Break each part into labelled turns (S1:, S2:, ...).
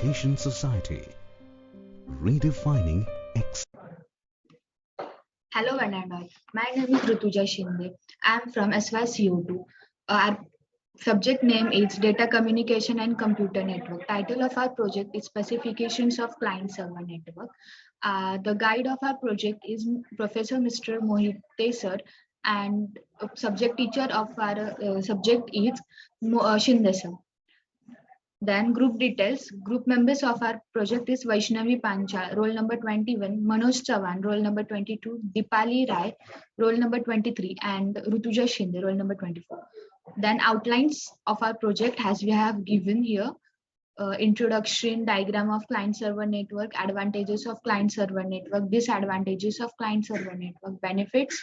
S1: Education Society, redefining excellence.
S2: Hello, one and all. My name is Rutuja Shinde. I am from SYCO2. Our subject name is Data Communication and Computer Network. Title of our project is Specifications of Client Server Network. The guide of our project is Professor Mr. Mohit Sir, and subject teacher of our subject is Shinde sir. Then group details. Group members of our project is Vaishnavi Panchal, roll number 21, Manoj Chavan, roll number 22, Dipali Rai, roll number 23, and Rutuja Shinde, roll number 24. Then outlines of our project as we have given here. Introduction, diagram of client server network, advantages of client server network, disadvantages of client server network, benefits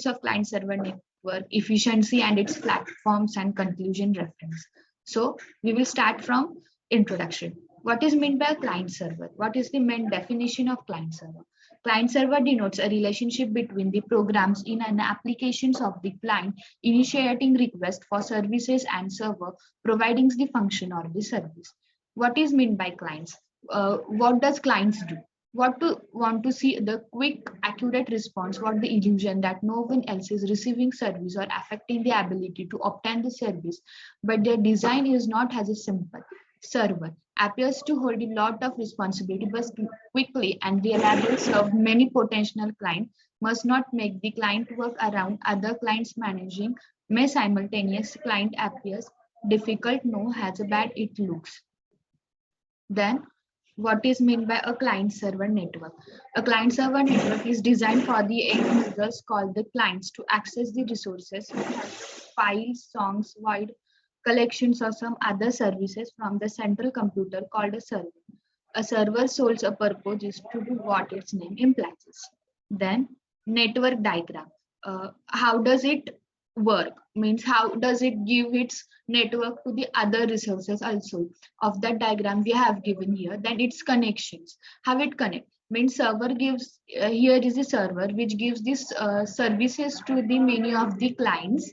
S2: of client server network, efficiency and its platforms, and conclusion reference. So we will start from introduction. What is meant by a client server? What is the main definition of client server? Client server denotes a relationship between the programs in and applications of the client initiating request for services and server providing the function or the service. What is meant by clients? What does clients do? Want to see the quick, accurate response, what the illusion that no one else is receiving service or affecting the ability to obtain the service, but their design is not as a simple server appears to hold a lot of responsibility, but quickly and reliably serve many potential clients, must not make the client work around other clients managing, may simultaneous client appears difficult, no has a bad it looks. Then what is meant by a client server network? A client server network is designed for the end users called the clients to access the resources, files, songs, wide collections or some other services from the central computer called a server. A server solves a purpose is to do what its name implies. Then network diagram. How does it work? Means how does it give its network to the other resources also of that diagram we have given here. Then its connections. How it connect? Means server gives here is a server which gives this services to the many of the clients.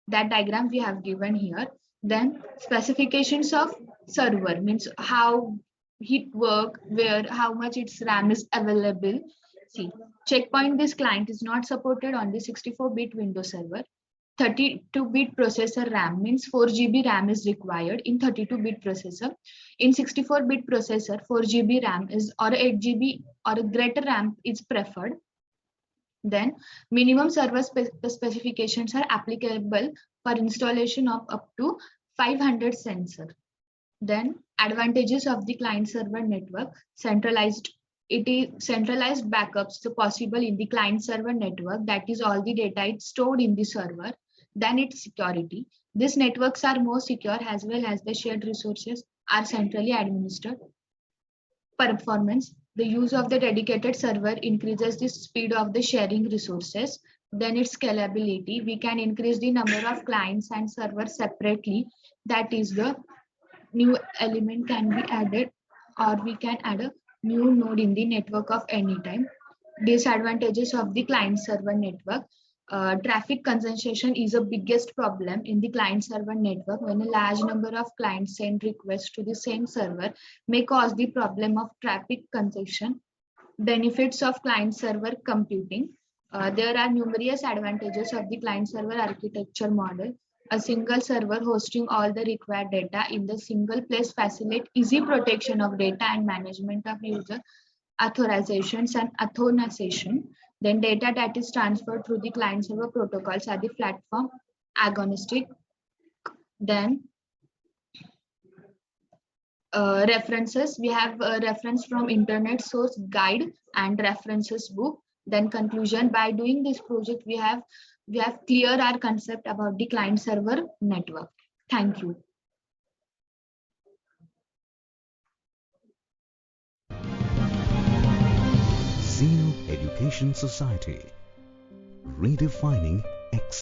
S2: That diagram we have given here. Then specifications of server means how it work, where how much its RAM is available. See, checkpoint this client is not supported on the 64-bit Windows Server. 32-bit processor RAM means 4 GB RAM is required in 32-bit processor. In 64-bit processor, 4 GB RAM is or 8 GB or a greater RAM is preferred. Then minimum server specifications are applicable for installation of up to 500 sensor. Then advantages of the client server network. Centralized backups so possible in the client server network, that is all the data is stored in the server. Then its security. These networks are more secure as well as the shared resources are centrally administered. Performance. The use of the dedicated server increases the speed of the sharing resources. Then its scalability. We can increase the number of clients and servers separately. That is the new element can be added, or we can add a new node in the network of any time. Disadvantages of the client server network. Traffic congestion is the biggest problem in the client server network. When a large number of clients send requests to the same server may cause the problem of traffic congestion. Benefits of client server computing. There are numerous advantages of the client server architecture model. A single server hosting all the required data in the single place facilitates easy protection of data and management of user authorizations and authorization. Then data that is transferred through the client server protocols are the platform agnostic. Then references. We have a reference from internet source guide and references book. Then conclusion. By doing this project, we have clear our concept about the client server network. Thank you.
S1: Zeno Education Society, redefining excellence.